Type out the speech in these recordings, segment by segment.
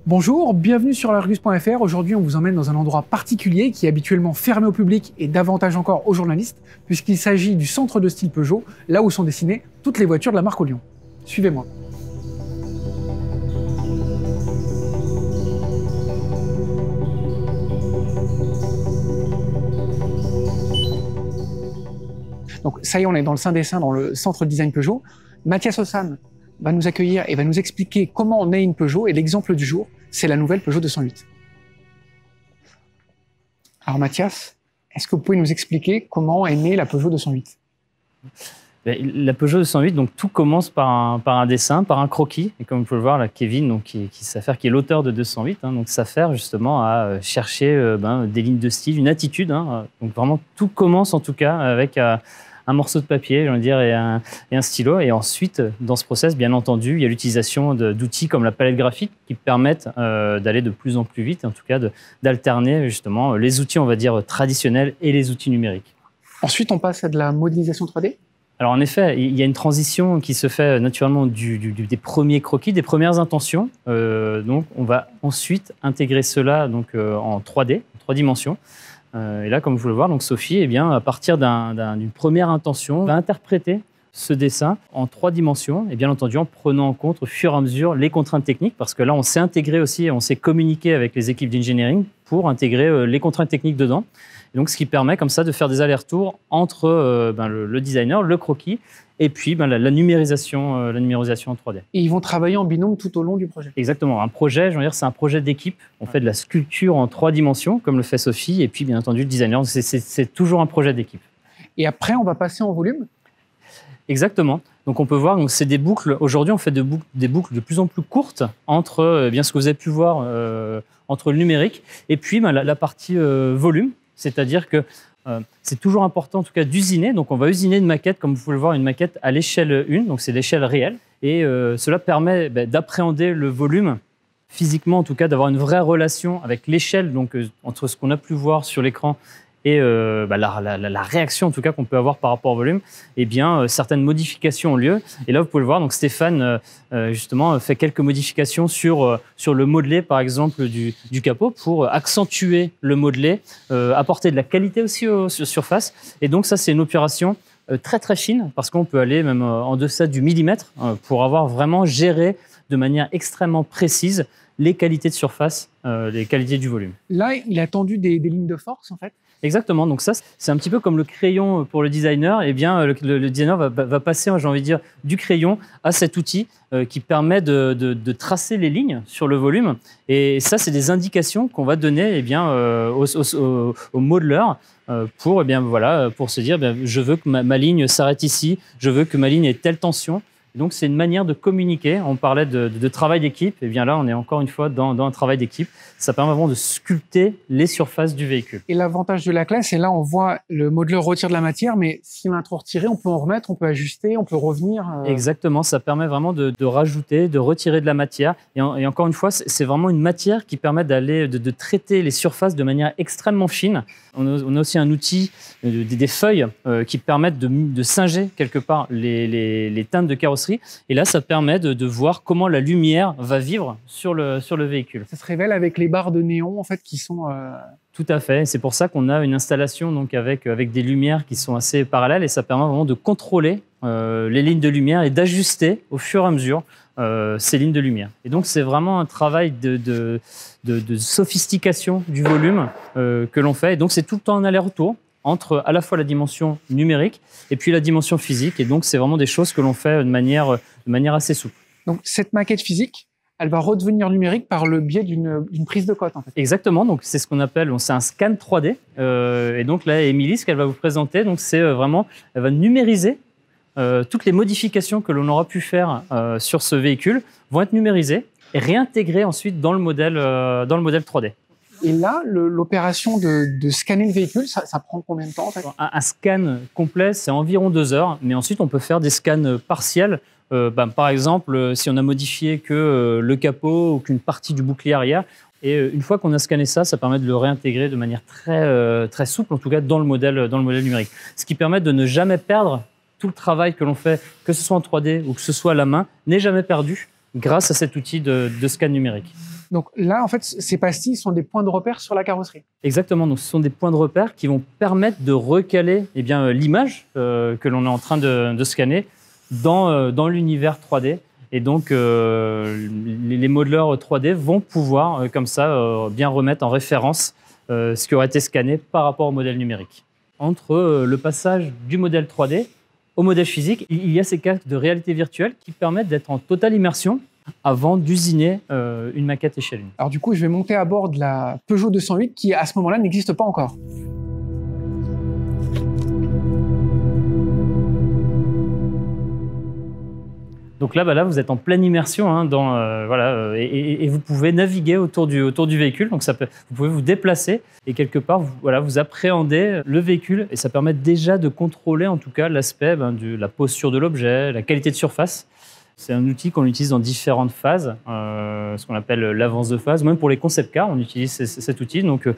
Bonjour, bienvenue sur l'Argus.fr. Aujourd'hui, on vous emmène dans un endroit particulier qui est habituellement fermé au public et davantage encore aux journalistes, puisqu'il s'agit du centre de style Peugeot, là où sont dessinées toutes les voitures de la marque au Lyon. Suivez-moi. Donc ça y est, on est dans le Saint-Dessin, dans le centre de design Peugeot. Mathias Ossan va nous accueillir et va nous expliquer comment on est une Peugeot, et l'exemple du jour, c'est la nouvelle Peugeot 208. Alors Mathias, est-ce que vous pouvez nous expliquer comment est née la Peugeot 208? La Peugeot 208, donc tout commence par un dessin, par un croquis. Et comme vous pouvez le voir, là, Kevin, donc, qui est l'auteur de 208, donc s'affaire justement à chercher des lignes de style, une attitude. Donc vraiment, tout commence en tout cas avec un morceau de papier, j'ai envie de dire, et un stylo. Et ensuite, dans ce process, bien entendu, il y a l'utilisation d'outils comme la palette graphique qui permettent d'aller de plus en plus vite, en tout cas d'alterner justement les outils, on va dire, traditionnels et les outils numériques. Ensuite, on passe à de la modélisation 3D. Alors en effet, il y a une transition qui se fait naturellement des premiers croquis, des premières intentions. Donc on va ensuite intégrer cela donc, en 3D, en 3 dimensions. Et là, comme vous le voyez, donc Sophie, eh bien, à partir d'une première intention, va interpréter ce dessin en 3 dimensions, et bien entendu en prenant en compte au fur et à mesure les contraintes techniques, parce que là, on s'est intégré aussi, on s'est communiqué avec les équipes d'engineering pour intégrer les contraintes techniques dedans. Et donc, ce qui permet comme ça de faire des allers-retours entre le designer, le croquis, et puis la numérisation en 3D. Et ils vont travailler en binôme tout au long du projet. Exactement. Un projet, je veux dire, c'est un projet d'équipe. On fait de la sculpture en 3 dimensions, comme le fait Sophie, et puis bien entendu le designer. C'est toujours un projet d'équipe. Et après, on va passer en volume. Exactement. Donc on peut voir, c'est des boucles. Aujourd'hui, on fait des boucles de plus en plus courtes entre bien ce que vous avez pu voir entre le numérique et puis la partie volume. C'est-à-dire que c'est toujours important, en tout cas, d'usiner. Donc, on va usiner une maquette, comme vous pouvez le voir, une maquette à l'échelle 1. Donc, c'est l'échelle réelle. Et cela permet d'appréhender le volume physiquement, en tout cas, d'avoir une vraie relation avec l'échelle, donc entre ce qu'on a pu voir sur l'écran et la réaction, en tout cas, qu'on peut avoir par rapport au volume. Eh bien, certaines modifications ont lieu. Et là, vous pouvez le voir. Donc, Stéphane, justement, fait quelques modifications sur le modelé, par exemple, du capot pour accentuer le modelé, apporter de la qualité aussi aux surfaces. Et donc, ça, c'est une opération très, très fine parce qu'on peut aller même en deçà du millimètre pour avoir vraiment géré de manière extrêmement précise les qualités de surface, les qualités du volume. Là, il a tendu des lignes de force, en fait. Exactement. Donc ça, c'est un petit peu comme le crayon pour le designer. Eh bien, le designer va passer, j'ai envie de dire, du crayon à cet outil qui permet de tracer les lignes sur le volume. Et ça, c'est des indications qu'on va donner eh bien, au modeler pour se dire, je veux que ma ligne s'arrête ici, je veux que ma ligne ait telle tension. Donc, c'est une manière de communiquer. On parlait de travail d'équipe. Et bien là, on est encore une fois dans un travail d'équipe. Ça permet vraiment de sculpter les surfaces du véhicule. Et l'avantage de la classe, c'est là, on voit le modeleur retire de la matière, mais si on a trop retiré, on peut en remettre, on peut ajuster, on peut revenir. Exactement. Ça permet vraiment de rajouter, de retirer de la matière. Et encore une fois, c'est vraiment une matière qui permet de traiter les surfaces de manière extrêmement fine. On a aussi un outil, des feuilles qui permettent de singer quelque part les teintes de carrosserie. Et là, ça permet de voir comment la lumière va vivre sur le véhicule. Ça se révèle avec les barres de néon en fait, qui sont... Tout à fait. C'est pour ça qu'on a une installation donc, avec des lumières qui sont assez parallèles et ça permet vraiment de contrôler les lignes de lumière et d'ajuster au fur et à mesure ces lignes de lumière. Et donc, c'est vraiment un travail de sophistication du volume que l'on fait. Et donc, c'est tout le temps un aller-retour entre à la fois la dimension numérique et puis la dimension physique. Et donc, c'est vraiment des choses que l'on fait de manière assez souple. Donc, cette maquette physique, elle va redevenir numérique par le biais d'une prise de cote, en fait. Exactement. Donc, c'est ce qu'on appelle, c'est un scan 3D. Et donc, là, Émilie, ce qu'elle va vous présenter, donc, c'est vraiment, elle va numériser toutes les modifications que l'on aura pu faire sur ce véhicule vont être numérisées et réintégrées ensuite dans le modèle 3D. Et là, l'opération de scanner le véhicule, ça prend combien de temps en fait? Un scan complet, c'est environ 2 heures. Mais ensuite, on peut faire des scans partiels. Par exemple, si on a modifié que le capot ou qu'une partie du bouclier arrière. Et une fois qu'on a scanné ça, ça permet de le réintégrer de manière très souple, en tout cas dans le modèle numérique. Ce qui permet de ne jamais perdre tout le travail que l'on fait, que ce soit en 3D ou que ce soit à la main, n'est jamais perdu grâce à cet outil de scan numérique. Donc là, en fait, ces pastilles sont des points de repère sur la carrosserie. Exactement, donc ce sont des points de repère qui vont permettre de recaler l'image que l'on est en train de scanner dans l'univers 3D. Et donc, les modeleurs 3D vont pouvoir, comme ça, bien remettre en référence ce qui aurait été scanné par rapport au modèle numérique. Entre le passage du modèle 3D au modèle physique, il y a ces casques de réalité virtuelle qui permettent d'être en totale immersion avant d'usiner une maquette échelle 1. Alors du coup, je vais monter à bord de la Peugeot 208 qui, à ce moment-là, n'existe pas encore. Donc là, vous êtes en pleine immersion et vous pouvez naviguer autour du véhicule. Donc vous pouvez vous déplacer et quelque part, vous appréhendez le véhicule et ça permet déjà de contrôler en tout cas l'aspect de la posture de l'objet, la qualité de surface. C'est un outil qu'on utilise dans différentes phases, ce qu'on appelle l'avance de phase. Même pour les concept cars, on utilise cet outil. Donc,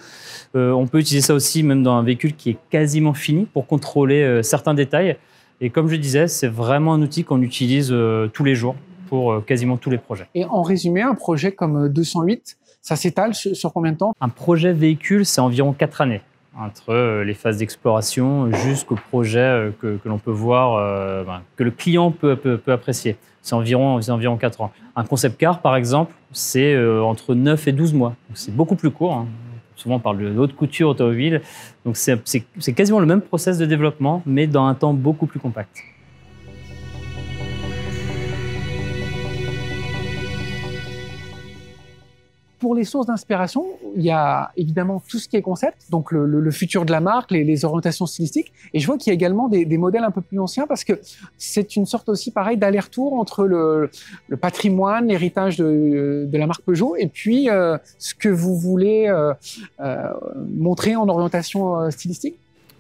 on peut utiliser ça aussi même dans un véhicule qui est quasiment fini pour contrôler certains détails. Et comme je disais, c'est vraiment un outil qu'on utilise tous les jours pour quasiment tous les projets. Et en résumé, un projet comme 208, ça s'étale sur combien de temps? Un projet véhicule, c'est environ 4 années, entre les phases d'exploration jusqu'au projet que l'on peut voir, que le client peut apprécier. C'est environ 4 ans. Un concept car, par exemple, c'est entre 9 et 12 mois. Donc c'est beaucoup plus court, hein. Souvent, on parle de haute couture automobile. Donc, c'est quasiment le même process de développement, mais dans un temps beaucoup plus compact. Pour les sources d'inspiration, il y a évidemment tout ce qui est concept, donc le futur de la marque, les orientations stylistiques. Et je vois qu'il y a également des modèles un peu plus anciens parce que c'est une sorte aussi pareil d'aller-retour entre le patrimoine, l'héritage de la marque Peugeot et puis ce que vous voulez montrer en orientation stylistique.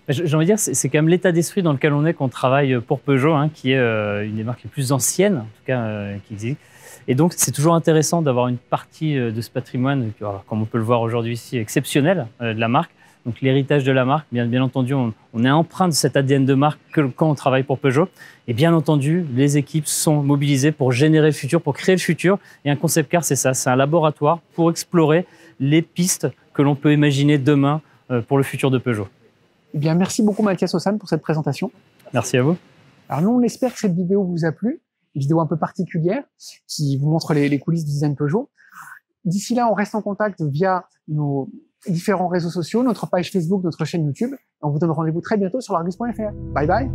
J'ai envie de dire, c'est quand même l'état d'esprit dans lequel on est quand on travaille pour Peugeot, hein, qui est une des marques les plus anciennes, en tout cas, qui existe. Et donc, c'est toujours intéressant d'avoir une partie de ce patrimoine, comme on peut le voir aujourd'hui ici, exceptionnel de la marque. Donc, l'héritage de la marque, bien entendu, on est empreint de cet ADN de marque quand on travaille pour Peugeot. Et bien entendu, les équipes sont mobilisées pour générer le futur, pour créer le futur. Et un concept car, c'est ça, c'est un laboratoire pour explorer les pistes que l'on peut imaginer demain pour le futur de Peugeot. Eh bien, merci beaucoup Mathias Ossane pour cette présentation. Merci à vous. Alors nous, on espère que cette vidéo vous a plu. Une vidéo un peu particulière qui vous montre les coulisses du design Peugeot. D'ici là, on reste en contact via nos différents réseaux sociaux, notre page Facebook, notre chaîne YouTube. On vous donne rendez-vous très bientôt sur l'argus.fr. Bye bye.